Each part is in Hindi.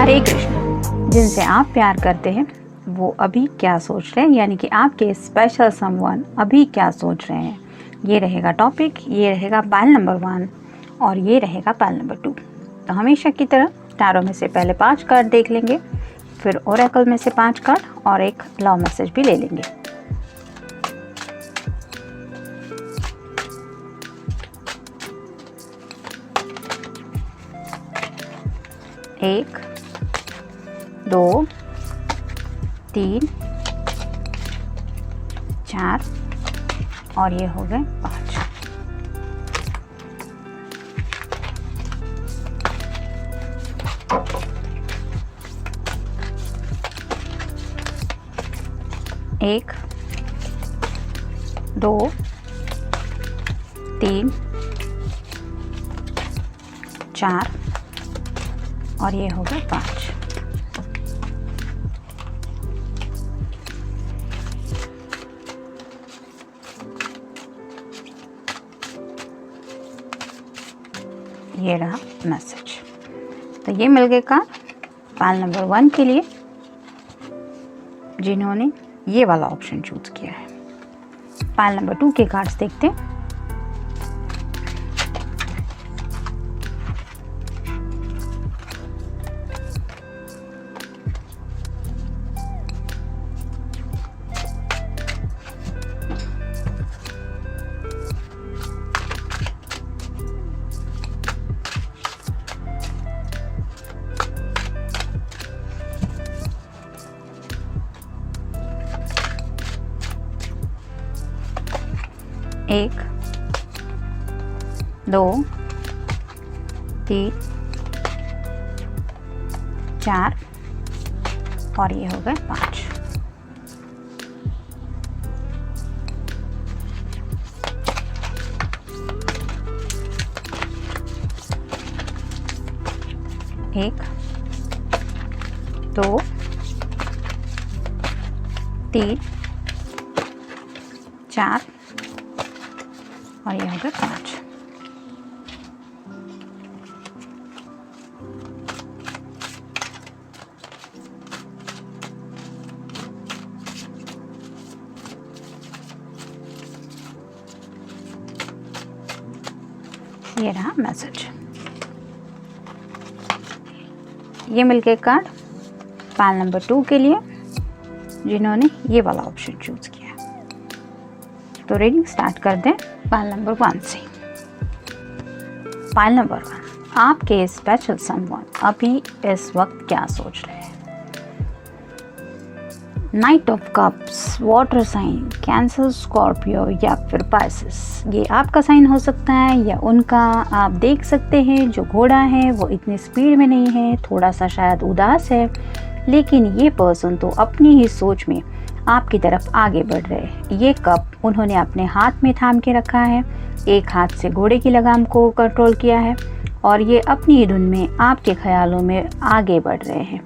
हरे कृष्ण। जिनसे आप प्यार करते हैं वो अभी क्या सोच रहे हैं, यानी कि आपके स्पेशल समवन अभी क्या सोच रहे हैं, ये रहेगा टॉपिक। ये रहेगा पायल नंबर 1 और ये रहेगा पायल नंबर 2। तो हमेशा की तरह टैरो में से पहले 5 कार्ड देख लेंगे, फिर ओरेकल में से 5 कार्ड और एक लव मैसेज भी ले लेंगे। एक, 2, 3, 4 और ये हो गए 5। एक, 2, 3, 4 और ये हो गए 5। ये रहा मैसेज। तो ये मिल गए कार्ड पायल नंबर 1 के लिए, जिन्होंने ये वाला ऑप्शन चूज किया है। पायल नंबर 2 के कार्ड्स देखते हैं। एक, 2, 3, 4 और ये हो गए 5। एक, 2, 3, 4 और ये हो गए 5। ये रहा मैसेज। ये मिल गए कार्ड पायल नंबर 2 के लिए, जिन्होंने ये वाला ऑप्शन चूज किया। तो रीडिंग स्टार्ट कर दें पायल नंबर 1 से। पायल नंबर 1, आपके स्पेशल समवन अभी इस वक्त क्या सोच रहे हैं। Knight of cups, water sign, Cancer, Scorpio या फिर पाइसेस। ये आपका साइन हो सकता है या उनका। आप देख सकते हैं जो घोड़ा है वो इतनी स्पीड में नहीं है, थोड़ा सा शायद उदास है, लेकिन ये पर्सन तो अपनी ही सोच में आपकी तरफ आगे बढ़ रहे हैं। ये कप उन्होंने अपने हाथ में थाम के रखा है, एक हाथ से घोड़े की लगाम को कंट्रोल किया है और ये अपनी ही धुन में आपके ख्यालों में आगे बढ़ रहे हैं।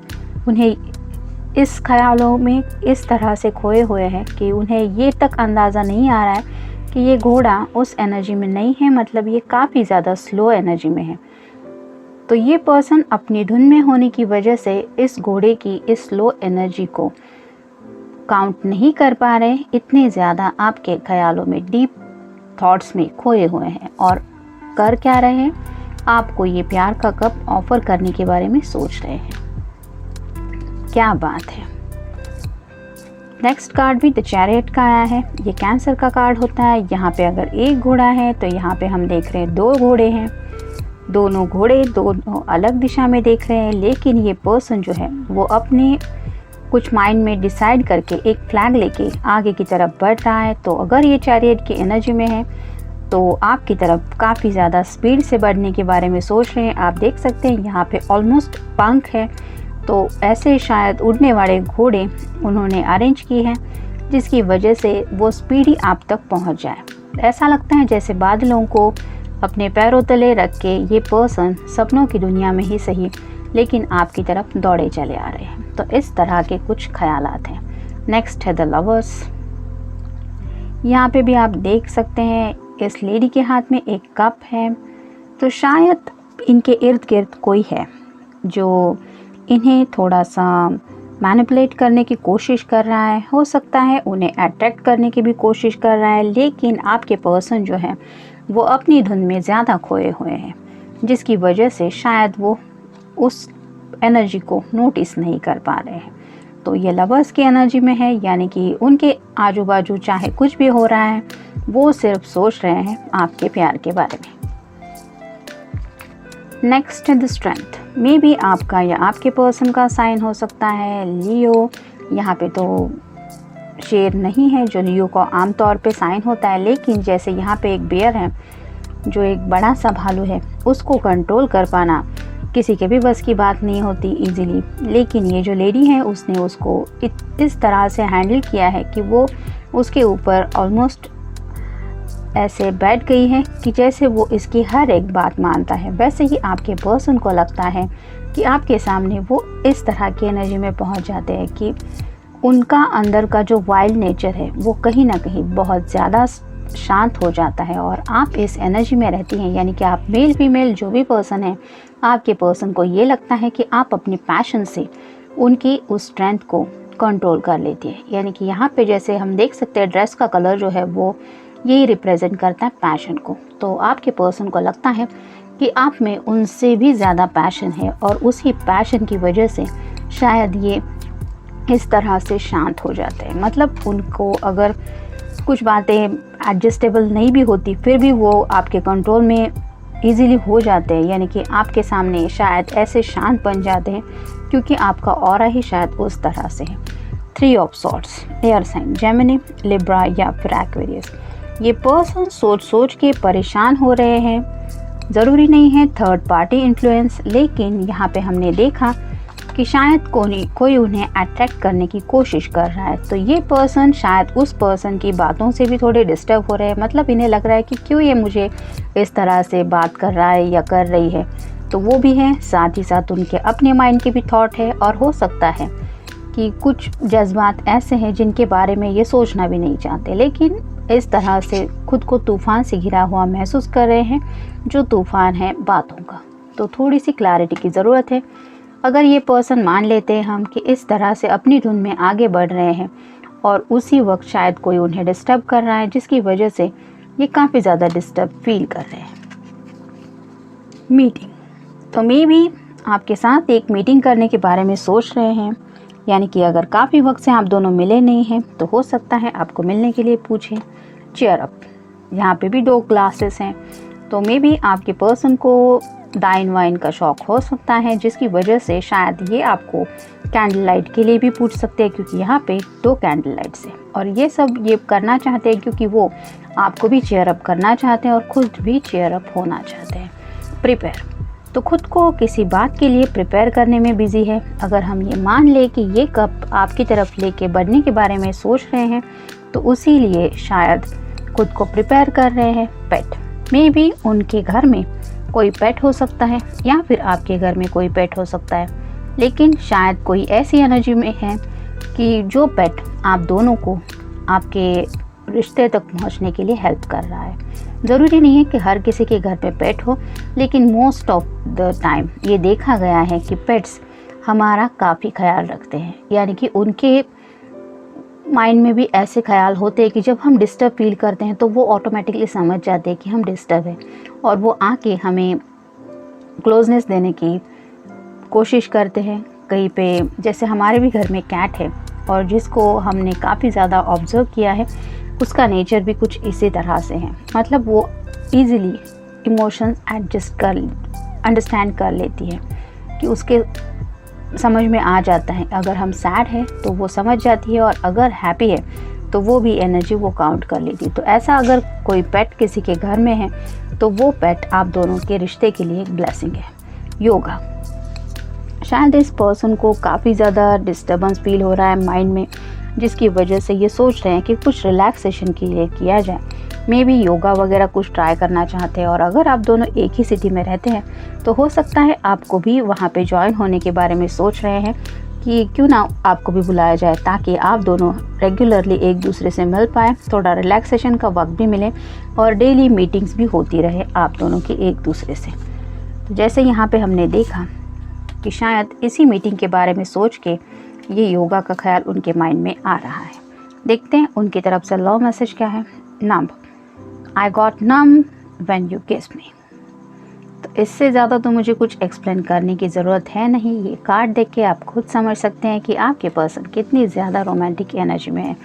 उन्हें इस ख्यालों में इस तरह से खोए हुए हैं कि उन्हें ये तक अंदाज़ा नहीं आ रहा है कि ये घोड़ा उस एनर्जी में नहीं है, मतलब ये काफ़ी ज़्यादा स्लो एनर्जी में है। तो ये पर्सन अपनी धुन में होने की वजह से इस घोड़े की इस स्लो एनर्जी को काउंट नहीं कर पा रहे, इतने ज़्यादा आपके ख्यालों में डीप थॉट्स में खोए हुए हैं और कर क्या रहे हैं, आपको ये प्यार का कप ऑफर करने के बारे में सोच रहे हैं। क्या बात है। नेक्स्ट कार्ड भी द चैरियट का आया है। ये कैंसर का कार्ड होता है। यहाँ पे अगर एक घोड़ा है तो यहाँ पे हम देख रहे हैं 2 घोड़े हैं। दोनों घोड़े दोनों अलग दिशा में देख रहे हैं, लेकिन ये पर्सन जो है वो अपने कुछ माइंड में डिसाइड करके एक फ्लैग लेके आगे की तरफ बढ़ रहा है। तो अगर ये चैरियट की एनर्जी में है तो आपकी तरफ काफ़ी ज़्यादा स्पीड से बढ़ने के बारे में सोच रहे हैं। आप देख सकते हैं यहाँ पे ऑलमोस्ट पंख है, तो ऐसे शायद उड़ने वाले घोड़े उन्होंने अरेंज की है, जिसकी वजह से वो स्पीडी आप तक पहुँच जाए। ऐसा लगता है जैसे बादलों को अपने पैरों तले रख के ये पर्सन सपनों की दुनिया में ही सही, लेकिन आपकी तरफ दौड़े चले आ रहे हैं। तो इस तरह के कुछ ख्यालात हैं। नेक्स्ट है द लवर्स। यहाँ पे भी आप देख सकते हैं इस लेडी के हाथ में एक कप है, तो शायद इनके इर्द गिर्द कोई है जो इन्हें थोड़ा सा मैनिपुलेट करने की कोशिश कर रहा है, हो सकता है उन्हें अट्रैक्ट करने की भी कोशिश कर रहा है, लेकिन आपके पर्सन जो है वो अपनी धुन में ज़्यादा खोए हुए हैं, जिसकी वजह से शायद वो उस एनर्जी को नोटिस नहीं कर पा रहे हैं। तो ये लवर्स की एनर्जी में है, यानी कि उनके आजू बाजू चाहे कुछ भी हो रहा है, वो सिर्फ सोच रहे हैं आपके प्यार के बारे में। Next the strength, may be आपका या आपके पर्सन का साइन हो सकता है लियो। यहाँ पे तो शेर नहीं है जो लियो का आमतौर पे साइन होता है, लेकिन जैसे यहाँ पे एक बेयर है जो एक बड़ा सा भालू है, उसको कंट्रोल कर पाना किसी के भी बस की बात नहीं होती इजीली, लेकिन ये जो लेडी है उसने उसको इस तरह से हैंडल किया है कि वो उसके ऊपर ऑलमोस्ट ऐसे बैठ गई है कि जैसे वो इसकी हर एक बात मानता है। वैसे ही आपके पर्सन को लगता है कि आपके सामने वो इस तरह की एनर्जी में पहुंच जाते हैं कि उनका अंदर का जो वाइल्ड नेचर है वो कहीं ना कहीं बहुत ज़्यादा शांत हो जाता है और आप इस एनर्जी में रहती हैं। यानी कि आप मेल फीमेल जो भी पर्सन है, आपके पर्सन को ये लगता है कि आप अपनी पैशन से उनकी उस स्ट्रेंथ को कंट्रोल कर लेती है। यानी कि यहाँ पे जैसे हम देख सकते हैं ड्रेस का कलर जो है वो यही रिप्रेजेंट करता है पैशन को। तो आपके पर्सन को लगता है कि आप में उनसे भी ज़्यादा पैशन है और उसी पैशन की वजह से शायद ये इस तरह से शांत हो जाते हैं। मतलब उनको अगर कुछ बातें एडजस्टेबल नहीं भी होती फिर भी वो आपके कंट्रोल में इजीली हो जाते हैं। यानी कि आपके सामने शायद ऐसे शांत बन जाते हैं क्योंकि आपका ऑरा ही शायद उस तरह से है। 3 of swords, air sign Gemini, Libra या फिर एक्वेरियस। ये पर्सन सोच सोच के परेशान हो रहे हैं। ज़रूरी नहीं है थर्ड पार्टी इन्फ्लुएंस, लेकिन यहाँ पे हमने देखा कि शायद कोई उन्हें अट्रैक्ट करने की कोशिश कर रहा है। तो ये पर्सन शायद उस पर्सन की बातों से भी थोड़े डिस्टर्ब हो रहे हैं। मतलब इन्हें लग रहा है कि क्यों ये मुझे इस तरह से बात कर रहा है या कर रही है। तो वो भी है, साथ ही साथ उनके अपने माइंड के भी थॉट है और हो सकता है कि कुछ जज्बात ऐसे हैं जिनके बारे में ये सोचना भी नहीं चाहते, लेकिन इस तरह से खुद को तूफ़ान से घिरा हुआ महसूस कर रहे हैं, जो तूफ़ान है बातों का। तो थोड़ी सी क्लैरिटी की ज़रूरत है। अगर ये पर्सन मान लेते हैं हम कि इस तरह से अपनी धुन में आगे बढ़ रहे हैं और उसी वक्त शायद कोई उन्हें डिस्टर्ब कर रहा है, जिसकी वजह से ये काफ़ी ज़्यादा डिस्टर्ब फील कर रहे हैं। मीटिंग, तो मे भी आपके साथ एक मीटिंग करने के बारे में सोच रहे हैं। यानी कि अगर काफ़ी वक्त से आप दोनों मिले नहीं हैं तो हो सकता है आपको मिलने के लिए पूछें। चेयर अप, यहाँ पे भी 2 ग्लासेस हैं। तो मे भी आपके पर्सन को डाइन वाइन का शौक़ हो सकता है, जिसकी वजह से शायद ये आपको कैंडल लाइट के लिए भी पूछ सकते हैं, क्योंकि यहाँ पे 2 कैंडल लाइट्स हैं। और ये सब ये करना चाहते हैं क्योंकि वो आपको भी चेयर अप करना चाहते हैं और खुद भी चेयर अप होना चाहते हैं। प्रिपेयर, तो खुद को किसी बात के लिए प्रिपेयर करने में बिजी है। अगर हम ये मान लें कि ये कप आपकी तरफ लेके बढ़ने के बारे में सोच रहे हैं तो उसी लिए शायद खुद को प्रिपेयर कर रहे हैं। पेट, मे बी उनके घर में कोई पेट हो सकता है या फिर आपके घर में कोई पेट हो सकता है, लेकिन शायद कोई ऐसी एनर्जी में है कि जो पेट आप दोनों को आपके रिश्ते तक पहुंचने के लिए हेल्प कर रहा है। ज़रूरी नहीं है कि हर किसी के घर पे पेट हो, लेकिन मोस्ट ऑफ द टाइम ये देखा गया है कि पेट्स हमारा काफ़ी ख्याल रखते हैं। यानी कि उनके माइंड में भी ऐसे ख्याल होते हैं कि जब हम डिस्टर्ब फील करते हैं तो वो ऑटोमेटिकली समझ जाते हैं कि हम डिस्टर्ब हैं और वो आके हमें क्लोजनेस देने की कोशिश करते हैं। कहीं पे जैसे हमारे भी घर में कैट है और जिसको हमने काफ़ी ज़्यादा ऑब्ज़र्व किया है, उसका नेचर भी कुछ इसी तरह से है। मतलब वो ईज़िली इमोशंस अंडरस्टैंड कर लेती है कि उसके समझ में आ जाता है। अगर हम सैड हैं तो वो समझ जाती है और अगर हैप्पी है तो वो भी एनर्जी वो काउंट कर लेती है। तो ऐसा अगर कोई पेट किसी के घर में है तो वो पेट आप दोनों के रिश्ते के लिए एक ब्लेसिंग है। योगा, शायद इस पर्सन को काफ़ी ज़्यादा डिस्टर्बेंस फील हो रहा है माइंड में, जिसकी वजह से ये सोच रहे हैं कि कुछ रिलैक्सेशन के लिए किया जाए। मे बी योगा वगैरह कुछ ट्राई करना चाहते हैं। और अगर आप दोनों एक ही सिटी में रहते हैं तो हो सकता है आपको भी वहाँ पे ज्वाइन होने के बारे में सोच रहे हैं कि क्यों ना आपको भी बुलाया जाए, ताकि आप दोनों रेगुलरली एक दूसरे से मिल पाए, थोड़ा रिलैक्सेशन का वक्त भी मिले और डेली मीटिंग्स भी होती रहे आप दोनों की एक दूसरे से। तो जैसे यहाँ पे हमने देखा कि शायद इसी मीटिंग के बारे में सोच के ये योगा का ख्याल उनके माइंड में आ रहा है। देखते हैं उनकी तरफ से लव मैसेज क्या है। Numb, I got numb when you kiss me. तो इससे ज़्यादा तो मुझे कुछ एक्सप्लेन करने की ज़रूरत है नहीं। ये कार्ड देख के आप खुद समझ सकते हैं कि आपके पर्सन कितनी ज़्यादा रोमांटिक एनर्जी में है।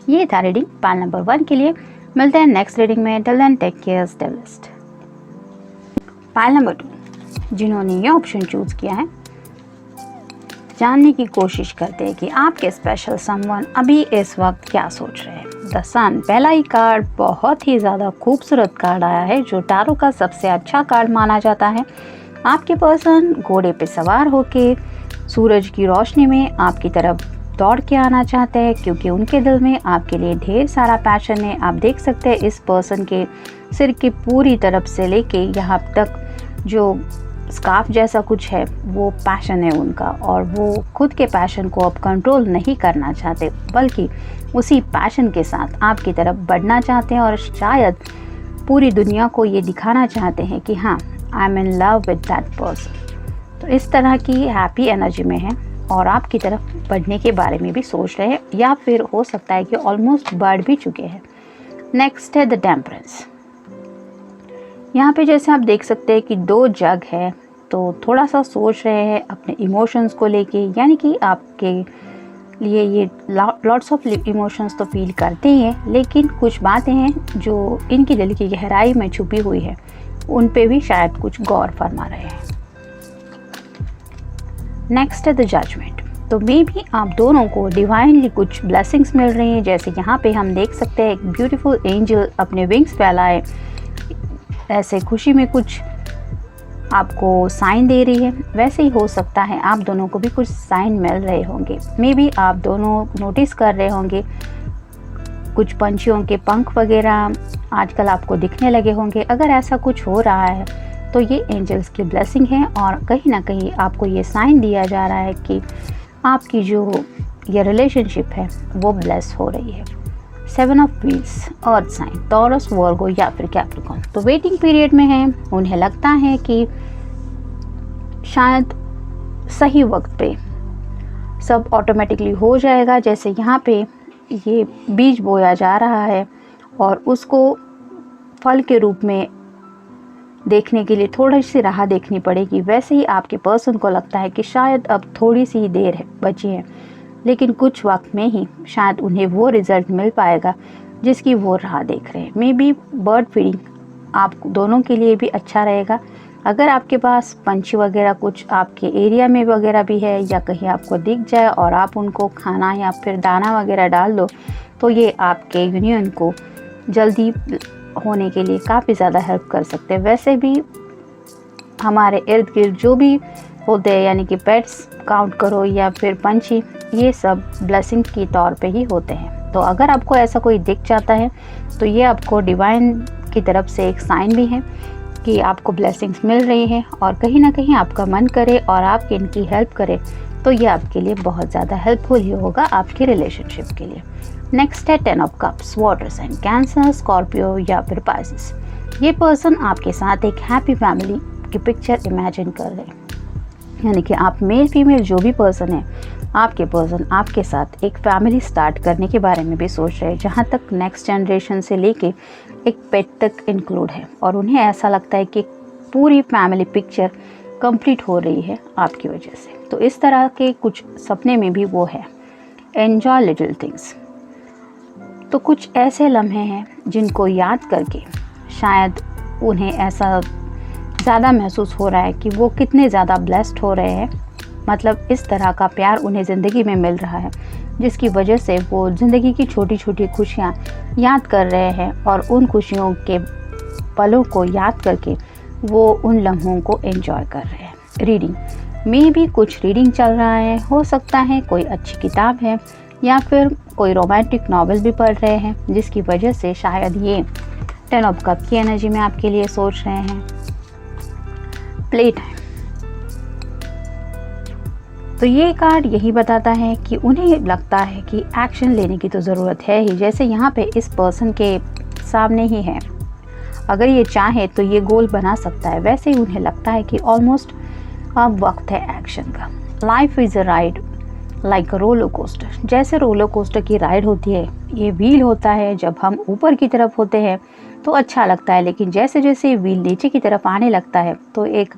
ये था रीडिंग पाइल नंबर 1 के लिए। मिलते हैं नेक्स्ट रीडिंग में। Till then take care, stay blessed. Pile number 2, जिन्होंने ये ऑप्शन चूज़ किया है, जानने की कोशिश करते हैं कि आपके स्पेशल समवन अभी इस वक्त क्या सोच रहे हैं। द सन, पहला ही कार्ड बहुत ही ज़्यादा खूबसूरत कार्ड आया है, जो टारो का सबसे अच्छा कार्ड माना जाता है। आपके पर्सन घोड़े पे सवार होके सूरज की रोशनी में आपकी तरफ दौड़ के आना चाहते हैं, क्योंकि उनके दिल में आपके लिए ढेर सारा पैशन है। आप देख सकते हैं इस पर्सन के सिर की पूरी तरफ से लेके यहाँ तक जो स्कार्फ जैसा कुछ है वो पैशन है उनका, और वो खुद के पैशन को अब कंट्रोल नहीं करना चाहते, बल्कि उसी पैशन के साथ आपकी तरफ बढ़ना चाहते हैं, और शायद पूरी दुनिया को ये दिखाना चाहते हैं कि हाँ, I am in love with that person. तो इस तरह की हैप्पी एनर्जी में है और आपकी तरफ बढ़ने के बारे में भी सोच रहे हैं, या फिर हो सकता है कि ऑलमोस्ट बढ़ भी चुके हैं। नेक्स्ट है द टेम्परेंस। यहाँ पे जैसे आप देख सकते हैं कि 2 जग है, तो थोड़ा सा सोच रहे हैं अपने इमोशंस को लेके, यानी कि आपके लिए ये लॉट्स ऑफ इमोशंस तो फील करते ही हैं, लेकिन कुछ बातें हैं जो इनकी दिल की गहराई में छुपी हुई है, उन पे भी शायद कुछ गौर फरमा रहे हैं। नेक्स्ट है द जजमेंट। तो मे भी आप दोनों को डिवाइनली कुछ ब्लेसिंग्स मिल रही हैं। जैसे यहाँ पे हम देख सकते हैं एक ब्यूटीफुल एंजल अपने विंग्स फैलाए ऐसे खुशी में कुछ आपको साइन दे रही है। वैसे ही हो सकता है आप दोनों को भी कुछ साइन मिल रहे होंगे। मे बी आप दोनों नोटिस कर रहे होंगे कुछ पंछियों के पंख वगैरह आजकल आपको दिखने लगे होंगे। अगर ऐसा कुछ हो रहा है तो ये एंजल्स की ब्लेसिंग है, और कहीं ना कहीं आपको ये साइन दिया जा रहा है कि आपकी जो ये रिलेशनशिप है वो ब्लेस हो रही है। 7 of wheels, earth sign, Taurus, Virgo या फिर कैप्रिकॉर्न। तो वेटिंग पीरियड में है। उन्हें लगता है कि शायद सही वक्त पे सब ऑटोमेटिकली हो जाएगा। जैसे यहाँ पे ये बीज बोया जा रहा है और उसको फल के रूप में देखने के लिए थोड़ी सी राह देखनी पड़ेगी, वैसे ही आपके पर्सन को लगता है कि शायद अब थोड़ी सी देर है बची है, लेकिन कुछ वक्त में ही शायद उन्हें वो रिज़ल्ट मिल पाएगा जिसकी वो राह देख रहे हैं। मे बी बर्ड फीडिंग आप दोनों के लिए भी अच्छा रहेगा। अगर आपके पास पंछी वगैरह कुछ आपके एरिया में वगैरह भी है, या कहीं आपको दिख जाए और आप उनको खाना या फिर दाना वगैरह डाल दो, तो ये आपके यूनियन को जल्दी होने के लिए काफ़ी ज़्यादा हेल्प कर सकते हैं। वैसे भी हमारे इर्द गिर्द जो भी होते हैं, यानी कि पेट्स काउंट करो या फिर पंछी, ये सब ब्लेसिंग के तौर पे ही होते हैं। तो अगर आपको ऐसा कोई दिख जाता है तो ये आपको डिवाइन की तरफ से एक साइन भी है कि आपको ब्लेसिंग्स मिल रही हैं, और कहीं ना कहीं आपका मन करे और आप इनकी हेल्प करें तो ये आपके लिए बहुत ज़्यादा हेल्पफुल ही होगा आपके रिलेशनशिप के लिए। नेक्स्ट है 10 of cups, water sign, Cancer, Scorpio या फिर पाइसेस। ये पर्सन आपके साथ एक हैप्पी फैमिली की पिक्चर इमेजिन कर रहे हैं, यानी कि आप मेल फीमेल जो भी पर्सन है, आपके पर्सन आपके साथ एक फैमिली स्टार्ट करने के बारे में भी सोच रहे हैं, जहाँ तक नेक्स्ट जनरेशन से लेके एक पेट तक इंक्लूड है, और उन्हें ऐसा लगता है कि पूरी फैमिली पिक्चर कंप्लीट हो रही है आपकी वजह से। तो इस तरह के कुछ सपने में भी वो है। Enjoy little things. तो कुछ ऐसे लम्हे हैं जिनको याद करके शायद उन्हें ऐसा ज़्यादा महसूस हो रहा है कि वो कितने ज़्यादा ब्लेस्ड हो रहे हैं। मतलब इस तरह का प्यार उन्हें ज़िंदगी में मिल रहा है, जिसकी वजह से वो ज़िंदगी की छोटी छोटी खुशियाँ याद कर रहे हैं, और उन खुशियों के पलों को याद करके वो उन लम्हों को एंजॉय कर रहे हैं। रीडिंग में भी कुछ रीडिंग चल रहा है, हो सकता है कोई अच्छी किताब है या फिर कोई रोमांटिक नॉवेल भी पढ़ रहे हैं, जिसकी वजह से शायद ये 10 ऑफ कप की एनर्जी में आपके लिए सोच रहे हैं। Play time. तो ये कार्ड यही बताता है कि उन्हें लगता है कि एक्शन लेने की तो ज़रूरत है ही। जैसे यहाँ पे इस पर्सन के सामने ही है, अगर ये चाहे तो ये गोल बना सकता है। वैसे ही उन्हें लगता है कि ऑलमोस्ट अब वक्त है एक्शन का। Life is a ride like a roller coaster. जैसे रोलर कोस्टर की राइड होती है, ये व्हील होता है, जब हम ऊपर की तरफ होते हैं तो अच्छा लगता है, लेकिन जैसे जैसे व्हील नीचे की तरफ आने लगता है तो एक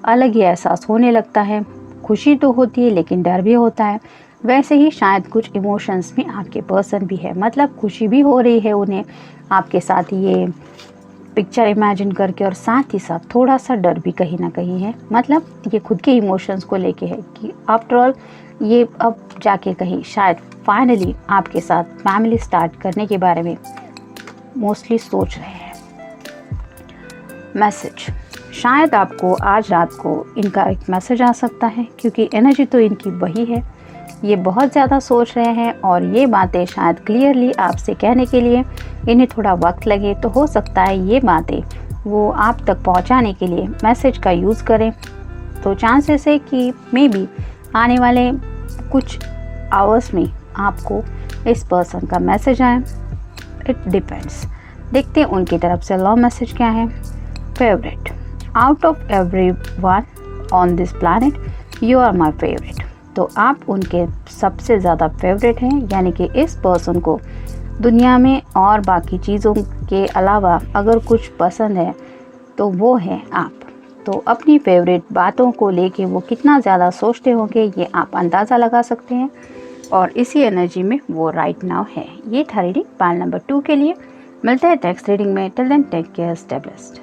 अलग ही एहसास होने लगता है। खुशी तो होती है लेकिन डर भी होता है। वैसे ही शायद कुछ इमोशंस में आपके पर्सन भी है, मतलब खुशी भी हो रही है उन्हें आपके साथ ये पिक्चर इमेजिन करके, और साथ ही साथ थोड़ा सा डर भी कहीं ना कहीं है। मतलब ये खुद के इमोशंस को लेके है कि आफ्टर ऑल ये अब जाके कहीं शायद फाइनली आपके साथ फैमिली स्टार्ट करने के बारे में मोस्टली सोच रहे हैं। मैसेज, शायद आपको आज रात को इनका एक मैसेज आ सकता है, क्योंकि एनर्जी तो इनकी वही है। ये बहुत ज़्यादा सोच रहे हैं और ये बातें शायद क्लियरली आपसे कहने के लिए इन्हें थोड़ा वक्त लगे, तो हो सकता है ये बातें वो आप तक पहुंचाने के लिए मैसेज का यूज़ करें। तो चांसेस है कि मे बी आने वाले कुछ आवर्स में आपको इस पर्सन का मैसेज आए। It depends. देखते हैं उनकी तरफ से लव मैसेज क्या है। Favourite, out of everyone on this planet you are my favourite. तो आप उनके सबसे ज़्यादा फेवरेट हैं, यानी कि इस पर्सन को दुनिया में और बाकी चीज़ों के अलावा अगर कुछ पसंद है तो वो है आप। तो अपनी फेवरेट बातों को लेके वो कितना ज़्यादा सोचते होंगे ये आप अंदाज़ा लगा सकते हैं, और इसी एनर्जी में वो राइट नाउ है। ये था रीडिंग पार्ट नंबर 2 के लिए। मिलते हैं नेक्स्ट रीडिंग में। Till then take care, stay blessed.